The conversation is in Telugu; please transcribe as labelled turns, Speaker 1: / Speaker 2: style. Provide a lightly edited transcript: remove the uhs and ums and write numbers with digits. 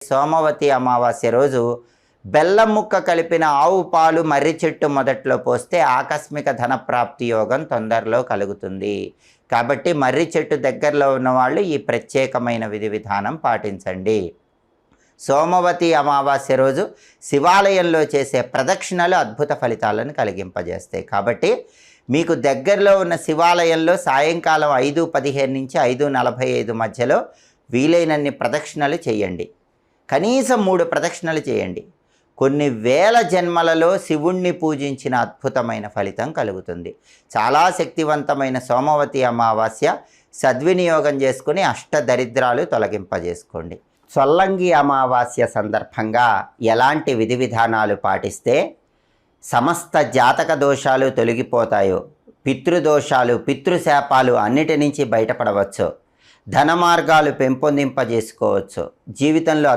Speaker 1: సోమవతి అమావాస్య రోజు బెల్లం ముక్క కలిపిన ఆవు పాలు మర్రి చెట్టు మొదట్లో పోస్తే ఆకస్మిక ధనప్రాప్తి యోగం తొందరలో కలుగుతుంది. కాబట్టి మర్రి చెట్టు దగ్గరలో ఉన్నవాళ్ళు ఈ ప్రత్యేకమైన విధి విధానం పాటించండి. సోమవతి అమావాస్య రోజు శివాలయంలో చేసే ప్రదక్షిణలు అద్భుత ఫలితాలను కలిగింపజేస్తాయి. కాబట్టి మీకు దగ్గరలో ఉన్న శివాలయంలో సాయంకాలం 5:15 నుంచి 5:45 మధ్యలో వీలైనన్ని ప్రదక్షిణలు చేయండి. కనీసం 3 ప్రదక్షిణలు చేయండి. కొన్ని వేల జన్మలలో శివుణ్ణి పూజించిన అద్భుతమైన ఫలితం కలుగుతుంది. చాలా శక్తివంతమైన సోమవతి అమావాస్య సద్వినియోగం చేసుకుని అష్టదరిద్రాలు తొలగింపజేసుకోండి. చొల్లంగి అమావాస్య సందర్భంగా ఎలాంటి విధి విధానాలు పాటిస్తే సమస్త జాతక దోషాలు తొలగిపోతాయో, పితృదోషాలు పితృశాపాలు అన్నిటి నుంచి బయటపడవచ్చు, ధన మార్గాలు పెంపొందింపజేసుకోవచ్చు, జీవితంలో